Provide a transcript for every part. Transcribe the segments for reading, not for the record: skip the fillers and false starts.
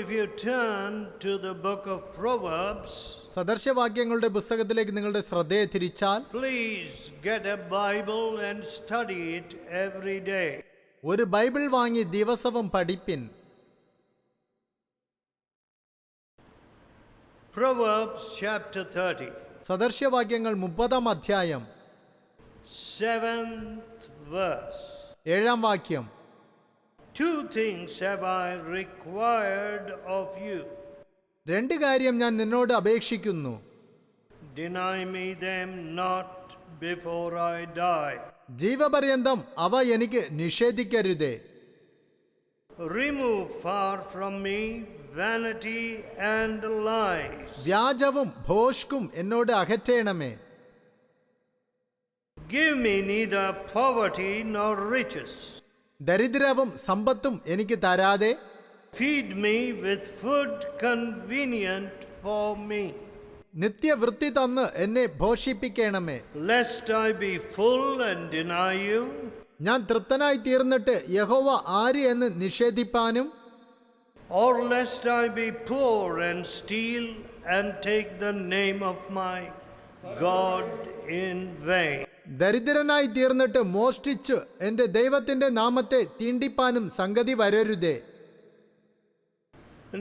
if you turn to the book of Proverbs, സദർശവാക്യങ്ങളുടെ പുസ്തകത്തിലേക്ക് നിങ്ങളുടെ ശ്രദ്ധയെ തിരിച്ചാൽ, please get a Bible and study it every day. ഒരു Bible വാങ്ങി ദിവസവും പഠിപ്പിൻ. Proverbs chapter 30. സദർശവാക്യങ്ങൾ 30-ാം അധ്യായം 7th verse. 7-ാം വാക്യം. 2 things have I required of you. 2 കാര്യം ഞാൻ നിന്നോട് അപേക്ഷിക്കുന്നു. Deny me them not before I die. ജീവപര്യന്തം അവ എനിക്ക് നിഷേധിക്കരുതേ. Remove far from me vanity and lies. വ്യാജവും ഭോഷ്കും എന്നോട് അകറ്റേണമേ. Give me neither poverty nor riches. ദരിദ്രവും സമ്പത്തും എനിക്ക് തരാതെ, Feed me with food convenient for me. നിത്യവൃത്തി തന്ന് എന്നെ പോഷിപ്പിക്കണമേ. Lest I be full and deny you. ഞാൻ തൃപ്തനായി തീർന്നിട്ട് യഹോവ ആര് എന്ന് നിഷേധിപ്പാനും, Or lest I be poor and steal and take the name of my God in vain. ദരിദ്രനായി തീർന്നിട്ട് മോഷ്ടിച്ച് എൻ്റെ ദൈവത്തിൻ്റെ നാമത്തെ തീണ്ടിപ്പാനും സംഗതി വരരുതേ.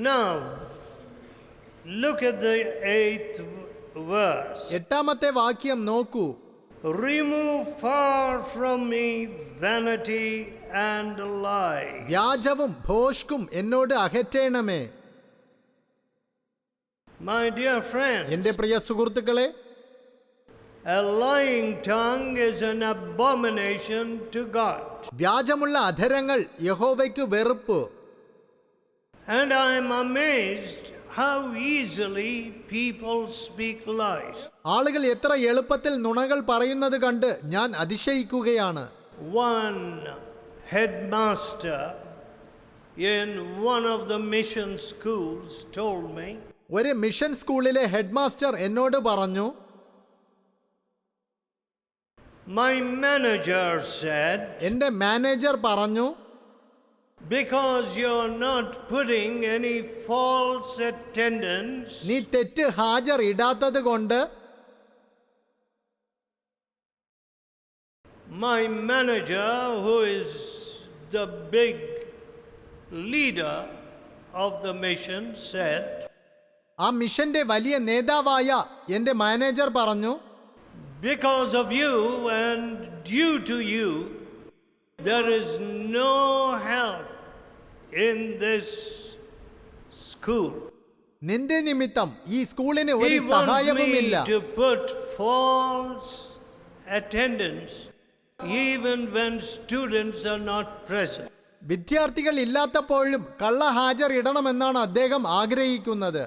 Now, look at the 8th verse. 8-ാമത്തെ വാക്യം നോക്കൂ. Remove far from me vanity and lies. വ്യാജവും ഭോഷ്കും എന്നോട് അകറ്റേണമേ. My dear friend, എൻ്റെ പ്രിയ സുഹൃത്തുക്കളെ, a lying tongue is an abomination to God. വ്യാജമുള്ള അധരങ്ങൾ യഹോവയ്ക്ക് വെറുപ്പ്. And I am amazed how easily people speak lies. ആളുകൾ എത്ര എളുപ്പത്തിൽ നുണകൾ പറയുന്നത് കണ്ട് ഞാൻ അതിശയിക്കുകയാണ്. One headmaster in one of the mission schools told me, ഒരു മിഷൻ സ്കൂളിലെ ഹെഡ് മാസ്റ്റർ എന്നോട് പറഞ്ഞു, my manager said, എൻ്റെ മാനേജർ പറഞ്ഞു, because you're not putting any false attendance, നീ തെറ്റ് ഹാജർ ഇടാത്തത് കൊണ്ട് my manager, who is the big leader of the mission, said, ആ മിഷന്റെ വലിയ നേതാവായ എൻ്റെ മാനേജർ പറഞ്ഞു, because of you and due to you, there is no help in this school. നിന്റെ നിമിത്തം ഈ സ്കൂളിന് He ഒരു wants സഹായവുമില്ല. me to put false attendance even when students are not present. വിദ്യാർത്ഥികൾ ഇല്ലാത്തപ്പോഴും കള്ള ഹാജർ ഇടണമെന്നാണ് അദ്ദേഹം ആഗ്രഹിക്കുന്നത്.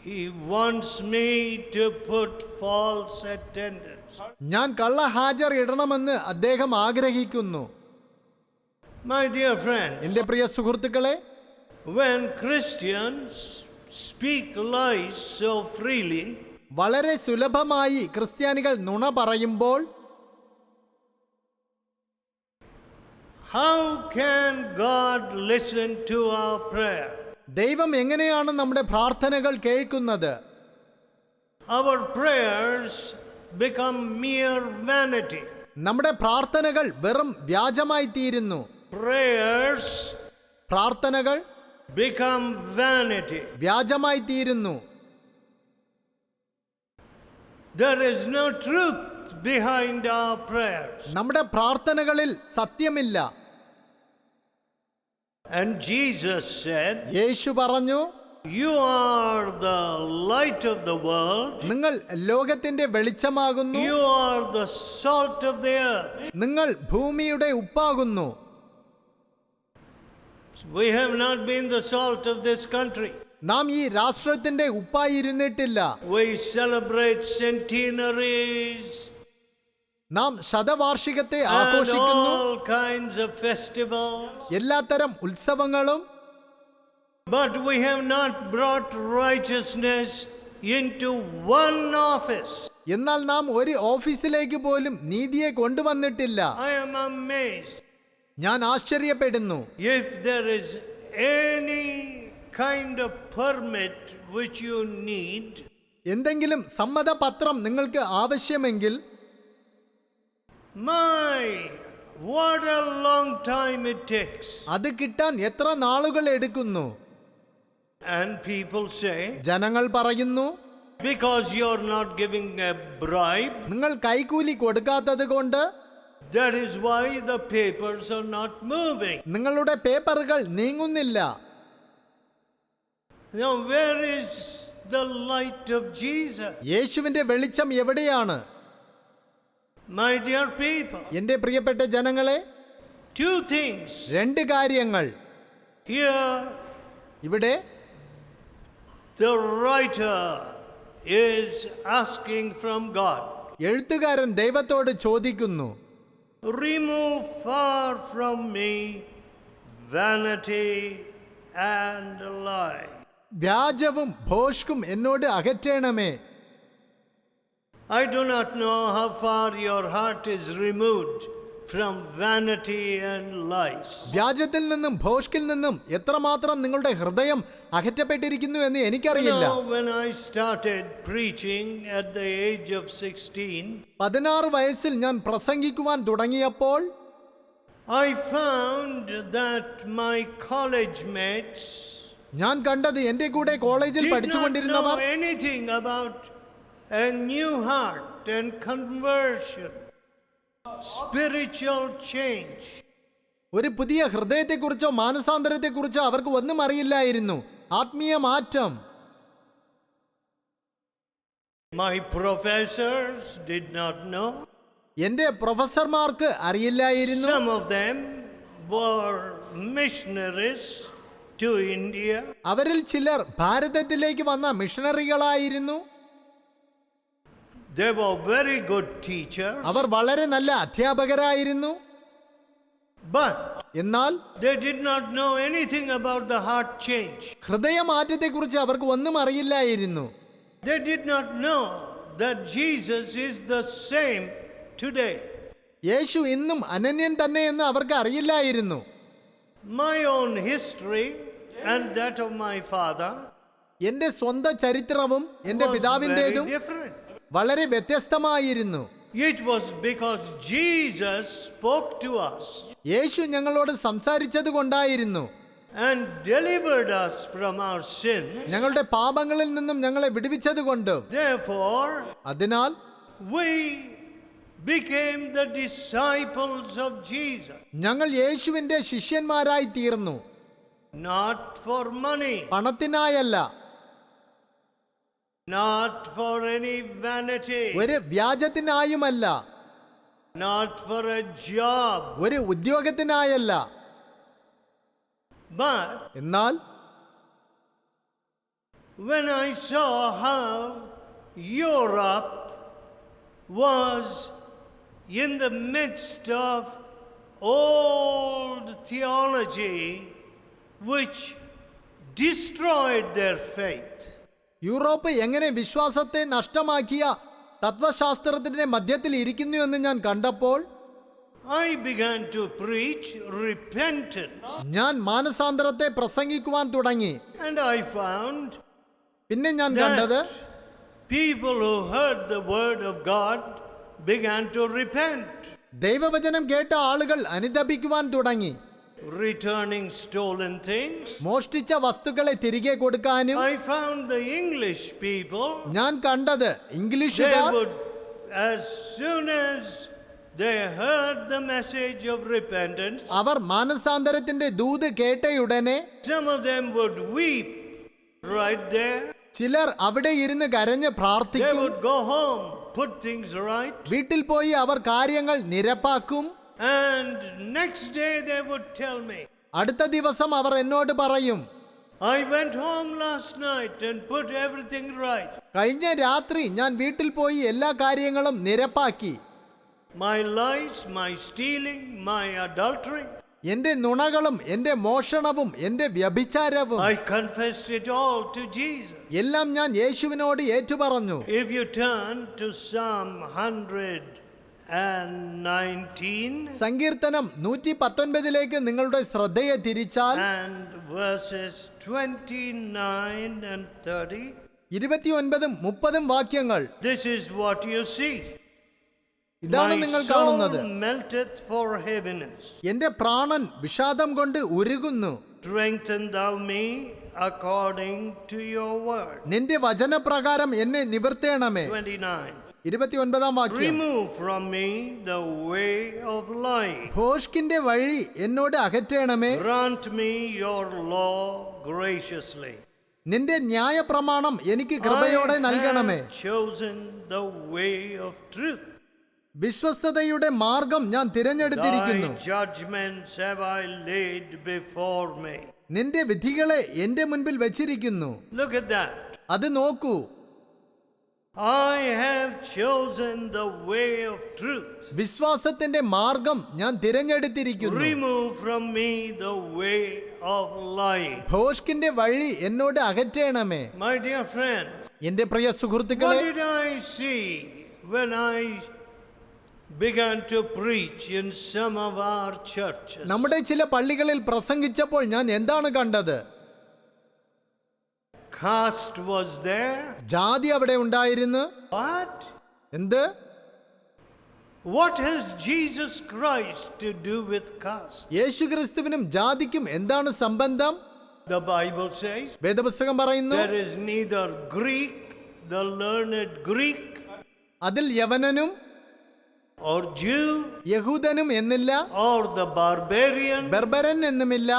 He wants me to put false attendance. ഞാൻ കള്ള ഹാജർ ഇടണമെന്ന് അദ്ദേഹം ആഗ്രഹിക്കുന്നു. My dear friends, എൻ്റെ പ്രിയ സുഹൃത്തുക്കളെ, when Christians speak lies so freely, വളരെ സുലഭമായി ക്രിസ്ത്യാനികൾ നുണ പറയുമ്പോൾ how can God listen to our prayer? ദൈവം എങ്ങനെയാണ് നമ്മുടെ പ്രാർത്ഥനകൾ കേൾക്കുന്നത്? Our prayers become mere vanity. നമ്മുടെ പ്രാർത്ഥനകൾ വെറും വ്യാജമായി തീരുന്നു. Prayers പ്രാർത്ഥനകൾ become vanity. വ്യാജമായി തീരുന്നു. There is no truth behind our prayers. നമ്മുടെ പ്രാർത്ഥനകളിൽ സത്യമില്ല. And Jesus said, യേശു പറഞ്ഞു, you are the light of the world. നിങ്ങൾ ലോകത്തിന്റെ വെളിച്ചമാകുന്നു. You are the salt of the earth. നിങ്ങൾ ഭൂമിയുടെ ഉപ്പാകുന്നു. We have not been the salt of this country. നാം ഈ രാഷ്ട്രത്തിന്റെ ഉപ്പായിരുന്നിട്ടില്ല. We celebrate centenaries നാം ശതവാർഷികത്തെ and ആഘോഷിക്കുന്നു. all kinds of festivals. എല്ലാത്തരം ഉത്സവങ്ങളും. But we have not brought righteousness into one office. എന്നാൽ നാം ഒരു ഓഫീസിലേക്ക് പോലും നീതിയെ കൊണ്ടുവന്നിട്ടില്ല. I am amazed. ഞാൻ ആശ്ചര്യപ്പെടുന്നു. If there is any kind of permit which you need, എന്തെങ്കിലും സമ്മതപത്രം നിങ്ങൾക്ക് ആവശ്യമെങ്കിൽ, my, what a long time it takes. അത് കിട്ടാൻ എത്ര നാളുകൾ എടുക്കുന്നു? And people say, ജനങ്ങൾ പറയുന്നു, because you're not giving a bribe, നിങ്ങൾ കൈക്കൂലി കൊടുക്കാത്തത് കൊണ്ട് that is why the papers are not moving. നിങ്ങളുടെ പേപ്പറുകൾ നീങ്ങുന്നില്ല. Now, where is the light of Jesus? യേശുവിന്റെ വെളിച്ചം എവിടെയാണ്? My dear people, എന്റെ പ്രിയപ്പെട്ട ജനങ്ങളെ, two things. രണ്ട് കാര്യങ്ങൾ. Here, ഇവിടെ the writer is asking from God, എഴുത്തുകാരൻ ദൈവത്തോട് ചോദിക്കുന്നു, remove far from me vanity and lie. വ്യാജവും ഭോഷ്കും എന്നോട് അകറ്റണമേ. I do not know how far your heart is removed from vanity and lies. വ്യാജത്തിൽ നിന്നും ഭോഷ്കിൽ നിന്നും എത്രമാത്രം നിങ്ങളുടെ ഹൃദയം അകറ്റപ്പെട്ടിരിക്കുന്നു എന്ന് You എനിക്കറിയില്ല. know, when I started preaching at the age of 16, 16 വയസ്സിൽ ഞാൻ പ്രസംഗിക്കുവാൻ തുടങ്ങിയപ്പോൾ I found that my college mates ഞാൻ കണ്ടത് എന്റെ കൂടെ കോളേജിൽ did not know പഠിച്ചുകൊണ്ടിരുന്നവർ anything about a new heart and conversion, spiritual change. ഒരു പുതിയ ഹൃദയത്തെക്കുറിച്ചോ മാനസാന്തരത്തെക്കുറിച്ചോ അവർക്ക് ഒന്നും അറിയില്ലായിരുന്നു. ആത്മീയ മാറ്റം. My professors did not know. എന്റെ പ്രൊഫസർമാർക്ക് അറിയില്ലായിരുന്നു. Some of them were missionaries to India. അവരിൽ ചിലർ ഭാരതത്തിലേക്ക് വന്ന മിഷണറികളായിരുന്നു. They were very good teachers. അവർ വളരെ നല്ല അധ്യാപകരായിരുന്നു. But എന്നാൽ they did not know anything about the heart change. ഹൃദയമാറ്റത്തെക്കുറിച്ച് അവർക്ക് ഒന്നും അറിയില്ലായിരുന്നു. They did not know that Jesus is the same today. യേശു ഇന്നും അനന്യൻ തന്നെ എന്ന് അവർക്ക് അറിയില്ലായിരുന്നു. My own history and that of my father എന്റെ സ്വന്തം ചരിത്രവും എന്റെ was very പിതാവിൻ്റെതും different. വളരെ വ്യത്യസ്തമായിരുന്നു. It was because Jesus spoke to us യേശു ഞങ്ങളോട് സംസാരിച്ചത് കൊണ്ടായിരുന്നു. and delivered us from our sins. ഞങ്ങളുടെ പാപങ്ങളിൽ നിന്നും ഞങ്ങളെ വിടുവിച്ചത് കൊണ്ട്. Therefore, അതിനാൽ we became the disciples of Jesus. ഞങ്ങൾ യേശുവിന്റെ ശിഷ്യന്മാരായി തീർന്നു. Not for money, പണത്തിനായല്ല, not for any vanity, ഒരു വ്യാജത്തിനായുമല്ല, not for a job, ഒരു ഉദ്യോഗത്തിനായല്ല. but എന്നാൽ when I saw how Europe was in the midst of old theology which destroyed their faith, Europe എങ്ങനെ വിശ്വാസത്തെ നഷ്ടമാക്കിയ തത്വശാസ്ത്രത്തിന്റെ മധ്യത്തിൽ ഇരിക്കുന്നു എന്ന് ഞാൻ കണ്ടപ്പോൾ I began to preach repentance. ഞാൻ മാനസാന്തരത്തെ പ്രസംഗിക്കുവാൻ തുടങ്ങി. And I found പിന്നെ ഞാൻ കണ്ടത് that people who heard the word of God began to repent, ദൈവവചനം കേട്ട ആളുകൾ അനുതപിക്കുവാൻ തുടങ്ങി. returning stolen things. മോഷ്ടിച്ച വസ്തുക്കളെ തിരികെ കൊടുക്കാനും. I found the English people, ഞാൻ കണ്ടത് they ഇംഗ്ലീഷുകാർ would, as soon as they heard the message of repentance, our മാനസാന്തരത്തിന്റെ Doot കേട്ടയുടനെ some of them would weep right there. ചിലർ അവിടെ ഇരുന്ന് കരഞ്ഞ് They പ്രാർത്ഥിക്കും. would go home, put things right, വീട്ടിൽ പോയി അവർ കാര്യങ്ങൾ നിരപ്പാക്കും. and next day they would tell me, അടുത്ത ദിവസം അവർ എന്നോട് പറയും, I went home last night and put everything right. കഴിഞ്ഞ രാത്രി ഞാൻ വീട്ടിൽ പോയി എല്ലാ കാര്യങ്ങളും നിരപ്പാക്കി. My lies, my stealing, my adultery, എന്റെ നുണകളും എന്റെ മോഷണവും എന്റെ വ്യഭിചാരവും I confessed it all to Jesus. എല്ലാം ഞാൻ യേശുവിനോട് ഏറ്റുപറഞ്ഞു. If you turn to Psalm 119 സങ്കീർത്തനം 119 നിങ്ങളുടെ ശ്രദ്ധയെ തിരിച്ചാൽ and verses 29 and 30. 29ഉം 30ഉം വാക്യങ്ങൾ. This is what you see. ഇതാണ് My നിങ്ങൾ soul കാണുന്നത്. melteth for heaviness. എന്റെ പ്രാണൻ വിഷാദം കൊണ്ട് ഉരുകുന്നു. Strengthen thou me according to your word. നിന്റെ വചനപ്രകാരം എന്നെ നിവർത്തേണമേ. 29. 29ആം വാക്യം. Remove from me the way of lying. ഭോഷ്കിന്റെ വഴി എന്നോട് അകറ്റേണമേ. Grant me your law graciously. നിന്റെ ന്യായപ്രമാണം എനിക്ക് കൃപയോടെ നൽകണമേ. I have chosen the way of truth. വിശ്വസ്തതയുടെ മാർഗം ഞാൻ തിരഞ്ഞെടുത്തിരിക്കുന്നു. Thy judgments have I laid before me. നിന്റെ വിധികളെ എന്റെ മുൻപിൽ വെച്ചിരിക്കുന്നു. Look at that. അത് നോക്കൂ. I have chosen the way of truth. വിശ്വാസത്തിന്റെ മാർഗം ഞാൻ തിരഞ്ഞെടുത്തിരിക്കുന്നു. Remove from me the way of lying. ഭോഷ്കിന്റെ വഴി എന്നോട് അകറ്റേണമേ. My dear friends, എന്റെ പ്രിയ what സുഹൃത്തുക്കളെ, did I see when I began to preach in some of our churches? നമ്മുടെ ചില പള്ളികളിൽ പ്രസംഗിച്ചപ്പോൾ ഞാൻ എന്താണ് കണ്ടത്? Caste was there. ജാതി അവിടെ ഉണ്ടായിരുന്നു. What? എന്ത്? What has Jesus Christ to do with caste? യേശുക്രിസ്തുവിനും ജാതിക്കും എന്താണ് സംബന്ധം? The Bible says വേദപുസ്തകം പറയുന്നു, there is neither Greek, the learned Greek, അതിൽ യവനനും or Jew, യഹൂദനും എന്നില്ല, or the barbarian, ബർബരൻ എന്നുമില്ല,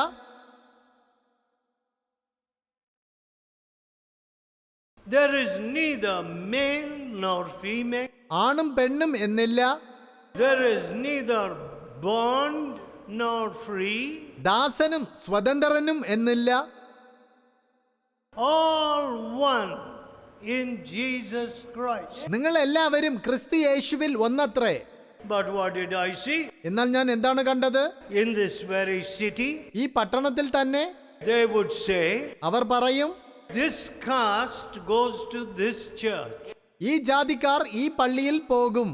there is neither male nor female, ആണും പെണ്ണും എന്നില്ല, there is neither bond nor free, ദാസനും സ്വതന്ത്രനും എന്നില്ല, all one in Jesus Christ. നിങ്ങൾ എല്ലാവരും ക്രിസ്തു യേശുവിൽ ഒന്നത്രേ. But what did I see? എന്നാൽ ഞാൻ എന്താണ് കണ്ടത്? In this very city, ഈ പട്ടണത്തിൽ തന്നെ they would say, അവർ പറയും, this caste goes to this church, ഈ ജാതിക്കാർ ഈ പള്ളിയിൽ പോകും,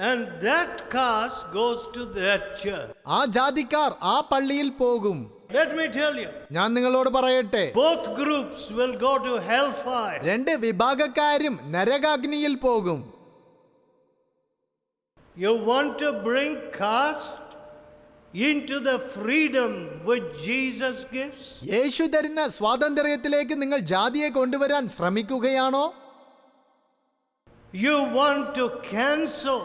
and that caste goes to that church. ആ ജാതിക്കാർ ആ പള്ളിയിൽ പോകും. Let me tell you, ഞാൻ നിങ്ങളോട് പറയട്ടെ, both groups will go to hellfire. രണ്ട് വിഭാഗക്കാരും നരകാഗ്നിയിൽ പോകും. You want to bring caste into the freedom which Jesus gives? യേശു തരുന്ന സ്വാതന്ത്ര്യത്തിലേക്ക് നിങ്ങൾ ജാതിയെ കൊണ്ടുവരാൻ ശ്രമിക്കുകയാണോ? You want to cancel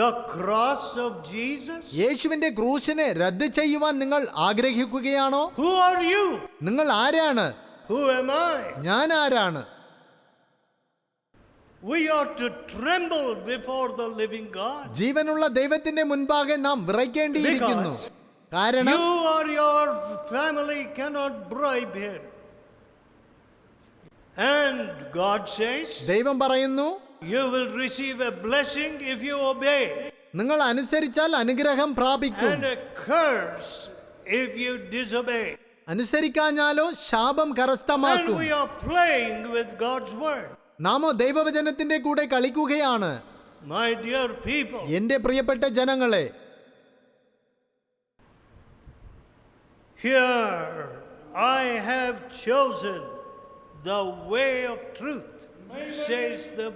the cross of Jesus? യേശുവിന്റെ ക്രൂശിനെ റദ്ദ് ചെയ്യുവാൻ നിങ്ങൾ ആഗ്രഹിക്കുകയാണോ? Who are you? നിങ്ങൾ ആരാണ്? Who am I? ഞാൻ ആരാണ്? We ought to tremble before the living God. ജീവനുള്ള ദൈവത്തിന്റെ മുൻപാകെ നാം വിറയ്ക്കേണ്ടിയിരിക്കുന്നു. കാരണം You or your family cannot bribe him. And God says, ദൈവം പറയുന്നു, you will receive a blessing if you obey, നിങ്ങൾ അനുസരിച്ചാൽ അനുഗ്രഹം പ്രാപിക്കും, and a curse if you disobey. അനുസരിക്കാഞ്ഞാലോ ശാപം And കരസ്ഥമാക്കും. we are playing with God's word. നാമോ ദൈവവചനത്തിന്റെ കൂടെ കളിക്കുകയാണ്. My dear people, എന്റെ പ്രിയപ്പെട്ട ജനങ്ങളെ, here I have chosen the way of truth, says the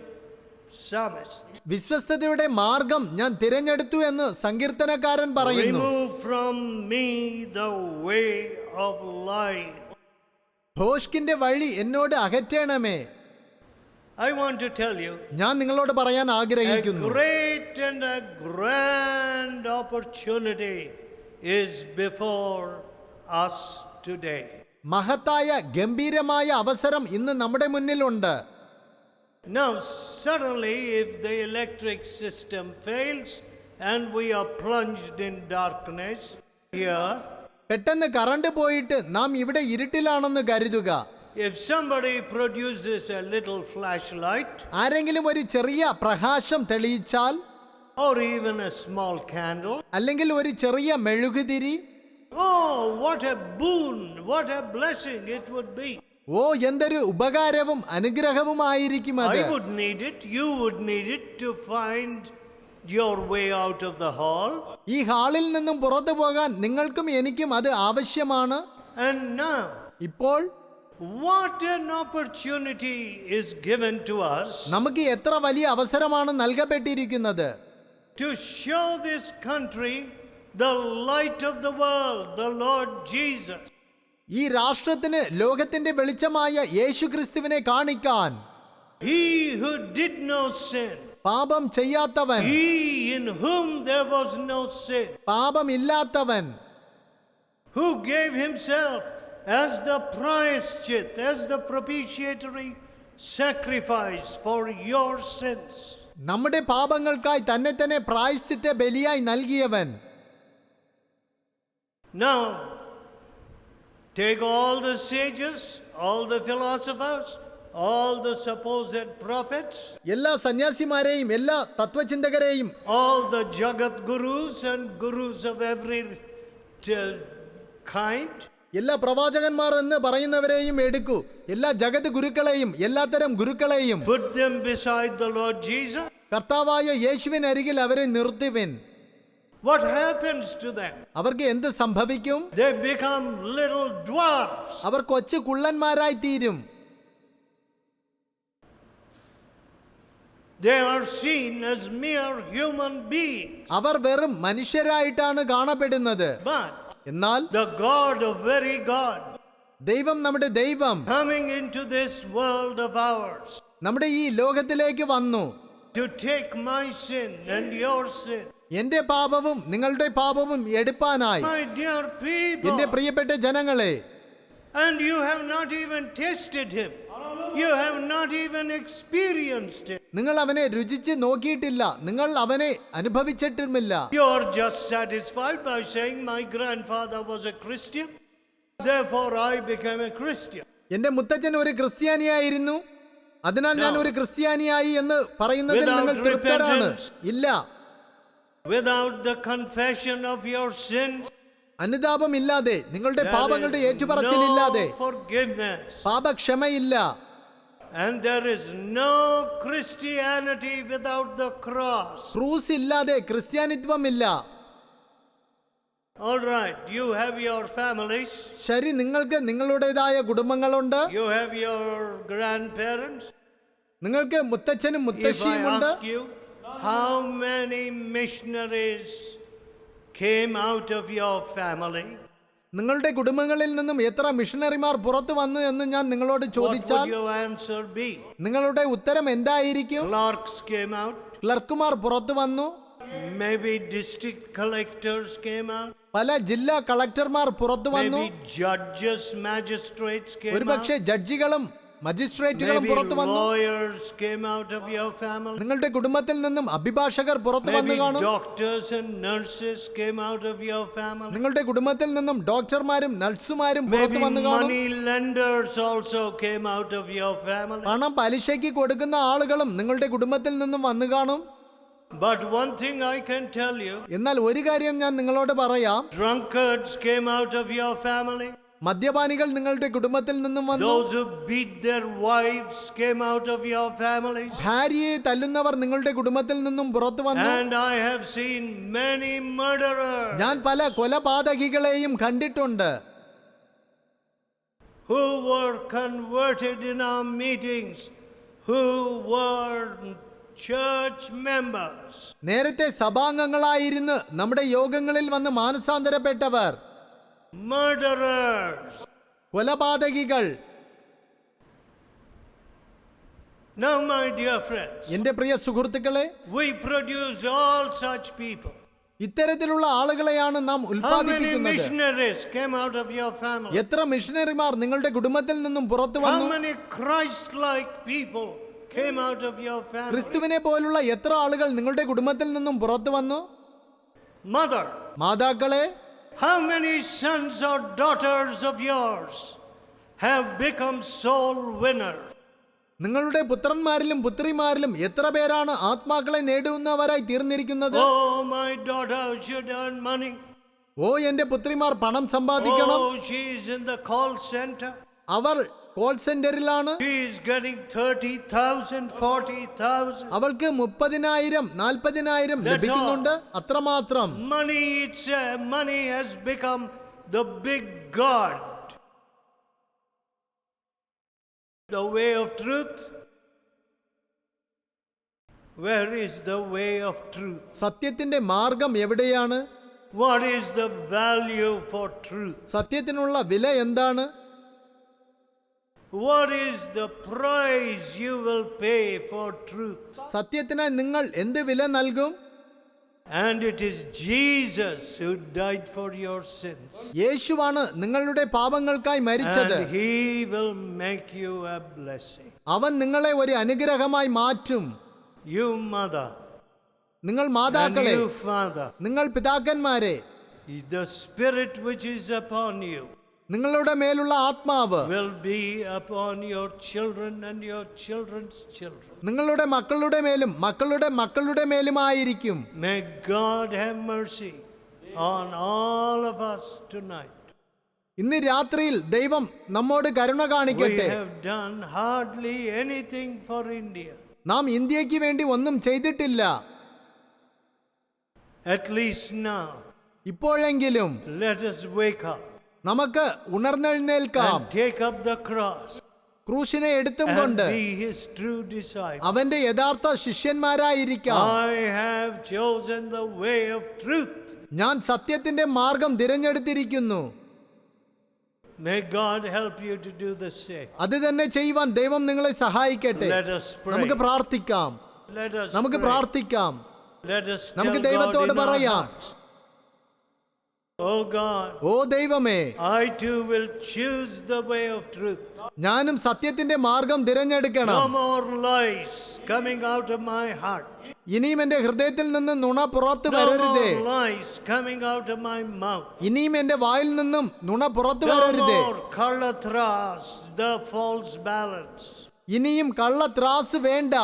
psalmist. വിശ്വസ്തതയുടെ മാർഗം ഞാൻ തിരഞ്ഞെടുത്തു എന്ന് സങ്കീർത്തനക്കാരൻ പറയുന്നു. Remove from me the way of lying. ഭോഷ്കിന്റെ വഴി എന്നോട് അകറ്റേണമേ. I want to tell you, ഞാൻ നിങ്ങളോട് പറയാൻ a ആഗ്രഹിക്കുന്നു, great and a grand opportunity is before us today. മഹത്തായ ഗംഭീരമായ അവസരം ഇന്ന് നമ്മുടെ മുന്നിലുണ്ട്. Now, suddenly, if the electric system fails and we are plunged in darkness here, പെട്ടെന്ന് കറണ്ട് പോയിട്ട് നാം ഇവിടെ ഇരുട്ടിലാണെന്ന് കരുതുക. if somebody produces a little flashlight ആരെങ്കിലും ഒരു ചെറിയ പ്രകാശം തെളിയിച്ചാൽ, or even a small candle, അല്ലെങ്കിൽ ഒരു ചെറിയ മെഴുകുതിരി, oh, what a boon, what a blessing it would be. ഓ എന്തൊരു ഉപകാരവും അനുഗ്രഹവുമായിരിക്കും അത്. I would need it, you would need it to find your way out of the hall. ഈ ഹാളിൽ നിന്നും പുറത്തു പോകാൻ നിങ്ങൾക്കും എനിക്കും അത് ആവശ്യമാണ്. And now, ഇപ്പോൾ what an opportunity is given to us നമുക്ക് എത്ര വലിയ അവസരമാണ് നൽകപ്പെട്ടിരിക്കുന്നത്. to show this country the light of the world, the Lord Jesus. ഈ രാഷ്ട്രത്തിന് ലോകത്തിന്റെ വെളിച്ചമായ യേശുക്രിസ്തുവിനെ കാണിക്കാൻ. He who did no sin, പാപം ചെയ്യാത്തവൻ, he in whom there was no sin, പാപമില്ലാത്തവൻ, who gave himself as the prayashchit, as the propitiatory sacrifice for your sins. നമ്മുടെ പാപങ്ങൾക്കായി തന്നെ തന്നെ പ്രായശ്ചിത്ത ബലിയായി നൽകിയവൻ. Now, take all the sages, all the philosophers, all the supposed prophets, എല്ലാ സന്യാസിമാരെയും എല്ലാ തത്വചിന്തകരെയും all the Jagat gurus and gurus of every kind, എല്ലാ പ്രവാചകന്മാർ എന്ന് പറയുന്നവരെയും എടുക്കൂ. എല്ലാ ജഗത് ഗുരുക്കളെയും എല്ലാത്തരം ഗുരുക്കളെയും put them beside the Lord Jesus. കർത്താവായ യേശുവിനരികിൽ അവരെ നിർത്തുവിൻ. What happens to them? അവർക്ക് എന്ത് സംഭവിക്കും? They become little dwarfs. അവർ കൊച്ചു കുള്ളന്മാരായി തീരും. They are seen as mere human beings. അവർ വെറും മനുഷ്യരായിട്ടാണ് കാണപ്പെടുന്നത്. But എന്നാൽ the God of very God ദൈവം, നമ്മുടെ ദൈവം coming into this world of ours നമ്മുടെ ഈ ലോകത്തിലേക്ക് വന്നു. to take my sin and your sin. എന്റെ പാപവും നിങ്ങളുടെ പാപവും എടുപ്പാനായി. My dear people, എന്റെ പ്രിയപ്പെട്ട ജനങ്ങളെ, and you have not even tasted him. You have not even experienced him. നിങ്ങൾ അവനെ രുചിച്ച് നോക്കിയിട്ടില്ല, നിങ്ങൾ അവനെ അനുഭവിച്ചിട്ടുമില്ല. You are just satisfied by saying my grandfather was a Christian, therefore I became a Christian. എന്റെ മുത്തച്ഛൻ ഒരു ക്രിസ്ത്യാനിയായിരുന്നു, അതിനാൽ ഞാൻ ഒരു ക്രിസ്ത്യാനിയായി എന്ന് പറയുന്നതിൽ നിങ്ങൾ തൃപ്തരാണ്. ഇല്ല. Without the confession of your sins, അനുതാപമില്ലാതെ, നിങ്ങളുടെ there പാപങ്ങളുടെ is ഏറ്റുപറച്ചിലില്ലാതെ, no forgiveness. പാപക്ഷമയില്ല. And there is no Christianity without the cross. ക്രൂസ് ഇല്ലാതെ ക്രിസ്ത്യാനിത്വമില്ല. All right, you have your families. ശരി, നിങ്ങൾക്ക് നിങ്ങളുടേതായ കുടുംബങ്ങളുണ്ട്, You have your grandparents. നിങ്ങൾക്ക് മുത്തച്ഛനും If I മുത്തശ്ശിയുമുണ്ട്. ask you, how many missionaries came out of your family? നിങ്ങളുടെ കുടുംബങ്ങളിൽ നിന്നും എത്ര മിഷണറിമാർ പുറത്തു വന്നു എന്ന് ഞാൻ നിങ്ങളോട് What ചോദിച്ചാൽ would your answer be? നിങ്ങളുടെ ഉത്തരം എന്തായിരിക്കും? Clerks came out. ക്ലർക്കുമാർ പുറത്തു വന്നു, Maybe district collectors came out. പല ജില്ലാ കളക്ടർമാർ പുറത്തു വന്നു, Maybe judges, magistrates came out. ഒരുപക്ഷെ ജഡ്ജികളും മജിസ്ട്രേറ്റുകളും Maybe പുറത്തു വന്നു. lawyers came out of your family. നിങ്ങളുടെ കുടുംബത്തിൽ നിന്നും അഭിഭാഷകർ പുറത്തു വന്നു Maybe കാണും. doctors and nurses came out of your family. നിങ്ങളുടെ കുടുംബത്തിൽ നിന്നും ഡോക്ടർമാരും നഴ്സുമാരും Maybe പുറത്തു വന്നു കാണും. money lenders also came out of your family. പണം പലിശയ്ക്ക് കൊടുക്കുന്ന ആളുകളും നിങ്ങളുടെ കുടുംബത്തിൽ നിന്നും വന്നു കാണും. But one thing I can tell you, എന്നാൽ ഒരു കാര്യം ഞാൻ നിങ്ങളോട് പറയാം, drunkards came out of your family. മദ്യപാനികൾ നിങ്ങളുടെ കുടുംബത്തിൽ നിന്നും വന്നു. Those who beat their wives came out of your families. ഭാര്യയെ തല്ലുന്നവർ നിങ്ങളുടെ കുടുംബത്തിൽ നിന്നും പുറത്തു വന്നു. And I have seen many murderers ഞാൻ പല കൊലപാതകികളെയും കണ്ടിട്ടുണ്ട്, who were converted in our meetings, who were church members. നേരത്തെ സഭാംഗങ്ങളായിരുന്ന് നമ്മുടെ യോഗങ്ങളിൽ വന്ന് മാനസാന്തരപ്പെട്ടവർ, Murderers. കൊലപാതകികൾ. Now, my dear friends, എന്റെ പ്രിയ സുഹൃത്തുക്കളെ, we produce all such people. ഇത്തരത്തിലുള്ള ആളുകളെയാണ് നാം How many ഉൽപ്പാദിപ്പിക്കുന്നത്. missionaries came out of your family? എത്ര മിഷണറിമാർ നിങ്ങളുടെ കുടുംബത്തിൽ നിന്നും പുറത്തു How വന്നു? many Christ-like people came out of your family? ക്രിസ്തുവിനെ പോലുള്ള എത്ര ആളുകൾ നിങ്ങളുടെ കുടുംബത്തിൽ നിന്നും പുറത്തു വന്നു? Mother, മാതാക്കളെ, how many sons or daughters of yours have become soul winners? നിങ്ങളുടെ പുത്രന്മാരിലും പുത്രിമാരിലും എത്ര പേരാണ് ആത്മാക്കളെ നേടുന്നവരായി തീർന്നിരിക്കുന്നത്? Oh, my daughter should earn money. ഓ, എന്റെ പുത്രിമാർ പണം സമ്പാദിക്കണം. Oh, she is in the call center. അവർ കോൾ സെന്ററിലാണ്. She is getting 30,000, 40,000. അവൾക്ക് 30,000 40,000 That's ലഭിക്കുന്നുണ്ട്. അത്രമാത്രം. Money has become the big god. The way of truth. Where is the way of truth? സത്യത്തിന്റെ മാർഗം എവിടെയാണ്? What is the value for truth? സത്യത്തിനുള്ള വില എന്താണ്? What is the price you will pay for truth? സത്യത്തിനായി നിങ്ങൾ എന്ത് വില നൽകും? And it is Jesus who died for your sins. യേശുവാണ് നിങ്ങളുടെ പാപങ്ങൾക്കായി മരിച്ചത്. And he will make you a blessing. അവൻ നിങ്ങളെ ഒരു അനുഗ്രഹമായി മാറ്റും. You mother, നിങ്ങൾ and മാതാക്കളെ, you father, നിങ്ങൾ പിതാക്കന്മാരെ, the spirit which is upon you നിങ്ങളുടെ മേലുള്ള ആത്മാവ് will be upon your children and your children's children. നിങ്ങളുടെ മക്കളുടെ മേലും മക്കളുടെ മക്കളുടെ മേലുമായിരിക്കും. May God have mercy on all of us tonight. ഇന്ന് രാത്രിയിൽ ദൈവം നമ്മോട് കരുണ We കാണിക്കട്ടെ. have done hardly anything for India. നാം ഇന്ത്യക്ക് വേണ്ടി ഒന്നും ചെയ്തിട്ടില്ല. At least now, ഇപ്പോഴെങ്കിലും let us wake up നമുക്ക് ഉണർന്നെഴുന്നേൽക്കാം. and take up the cross ക്രൂശിനെ എടുത്തും and കൊണ്ട് be his true disciple. അവന്റെ യഥാർത്ഥ ശിഷ്യന്മാരായിരിക്കാം. I have chosen the way of truth. ഞാൻ സത്യത്തിന്റെ മാർഗം തിരഞ്ഞെടുത്തിരിക്കുന്നു. May God help you to do the same. അത് തന്നെ ചെയ്യുവാൻ ദൈവം നിങ്ങളെ സഹായിക്കട്ടെ. Let us pray. നമുക്ക് പ്രാർത്ഥിക്കാം. Let us നമുക്ക് pray. പ്രാർത്ഥിക്കാം. Let us നമുക്ക് tell God ദൈവത്തോട് in our പറയാം. hearts, Oh God, ഓ ദൈവമേ, I too will choose the way of truth. ഞാനും സത്യത്തിന്റെ മാർഗം തിരഞ്ഞെടുക്കണം. No more lies coming out of my heart. ഇനിയും എന്റെ ഹൃദയത്തിൽ നിന്ന് നുണ പുറത്തു No വരരുതേ. more lies coming out of my mouth. ഇനിയും എന്റെ വായിൽ നിന്നും നുണ പുറത്തു No വരരുതേ. more kalatras, the false balance. ഇനിയും കള്ളത്രാസ് വേണ്ട.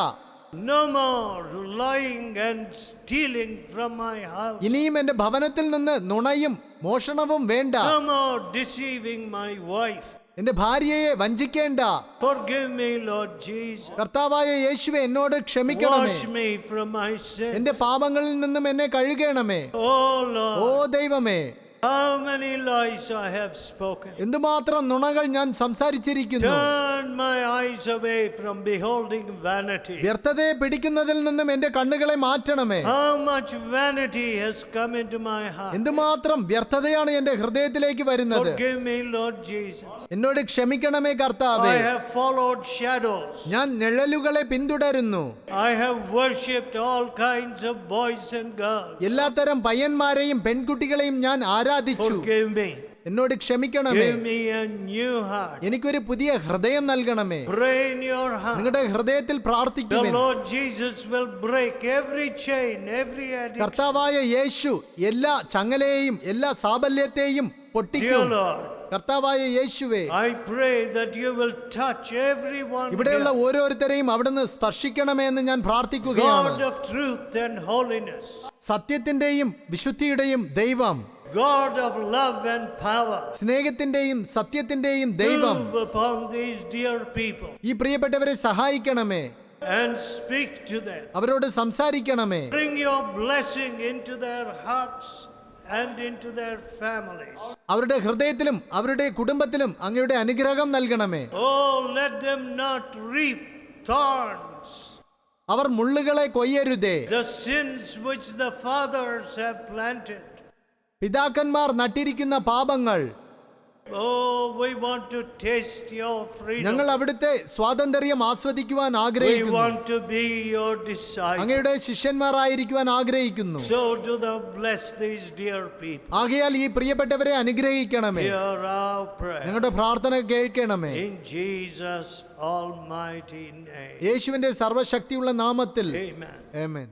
No more lying and stealing from my house. ഇനിയും എന്റെ ഭവനത്തിൽ നിന്ന് നുണയും മോഷണവും വേണ്ട. No more deceiving my wife. എന്റെ ഭാര്യയെ വഞ്ചിക്കേണ്ട. Forgive me, Lord Jesus. കർത്താവായ യേശുവേ, എന്നോട് ക്ഷമിക്കണമേ. Wash me from my sins. എന്റെ പാപങ്ങളിൽ നിന്നും എന്നെ കഴുകണമേ. Oh ഓ Lord, ദൈവമേ, how many lies I have spoken. എന്തുമാത്രം നുണകൾ ഞാൻ സംസാരിച്ചിരിക്കുന്നു. Turn my eyes away from beholding vanity. വ്യർത്ഥതയെ പിടിക്കുന്നതിൽ നിന്നും എന്റെ കണ്ണുകളെ മാറ്റണമേ. How much vanity has come into my heart. എന്തുമാത്രം വ്യർത്ഥതയാണ് എന്റെ ഹൃദയത്തിലേക്ക് വരുന്നത്. Forgive me, Lord Jesus. എന്നോട് ക്ഷമിക്കണമേ കർത്താവേ. I have followed shadows. ഞാൻ നിഴലുകളെ പിന്തുടരുന്നു. I have worshipped all kinds of boys and girls. എല്ലാത്തരം പയ്യന്മാരെയും പെൺകുട്ടികളെയും ഞാൻ ആരാധിച്ചു. Forgive me. എന്നോട് ക്ഷമിക്കണമേ. Give me a new heart. എനിക്കൊരു പുതിയ ഹൃദയം നൽകണമേ. Pray in your heart. നിങ്ങളുടെ ഹൃദയത്തിൽ The പ്രാർത്ഥിക്കുവിൻ. Lord Jesus will break every chain, every addiction. കർത്താവായ യേശു എല്ലാ ചങ്ങലയെയും എല്ലാ സാബല്യത്തെയും Dear പൊട്ടിക്കും. Lord, കർത്താവായ യേശുവേ, I pray that you will touch everyone ഇവിടെയുള്ള here. ഓരോരുത്തരെയും അവിടുന്ന് സ്പർശിക്കണമേ എന്ന് ഞാൻ പ്രാർത്ഥിക്കുകയാണ്. God of truth and holiness. സത്യത്തിന്റെയും വിശുദ്ധിയുടെയും ദൈവം, God of love and power. സ്നേഹത്തിന്റെയും സത്യത്തിന്റെയും ദൈവം, Move upon these dear people ഈ പ്രിയപ്പെട്ടവരെ സഹായിക്കണമേ. and speak to them. അവരോട് സംസാരിക്കണമേ. Bring your blessing into their hearts and into their families. അവരുടെ ഹൃദയത്തിലും അവരുടെ കുടുംബത്തിലും അങ്ങയുടെ അനുഗ്രഹം നൽകണമേ. Oh, let them not reap thorns. Our മുള്ളുകളെ കൊയ്യരുതേ. The sins which the fathers have planted. പിതാക്കന്മാർ നട്ടിരിക്കുന്ന പാപങ്ങൾ. Oh, we want to taste your freedom. ഞങ്ങൾ അവിടുത്തെ സ്വാതന്ത്ര്യം ആസ്വദിക്കുവാൻ We ആഗ്രഹിക്കുന്നു. want to be your disciples. അങ്ങയുടെ ശിഷ്യന്മാരായിരിക്കുവാൻ ആഗ്രഹിക്കുന്നു. So do thou bless these dear people. ആകയാൽ ഈ പ്രിയപ്പെട്ടവരെ അനുഗ്രഹിക്കണമേ. Hear our prayer. ഞങ്ങളുടെ പ്രാർത്ഥന കേൾക്കണമേ. In Jesus' almighty name. യേശുവിന്റെ സർവശക്തിയുള്ള നാമത്തിൽ Amen. ആമേൻ.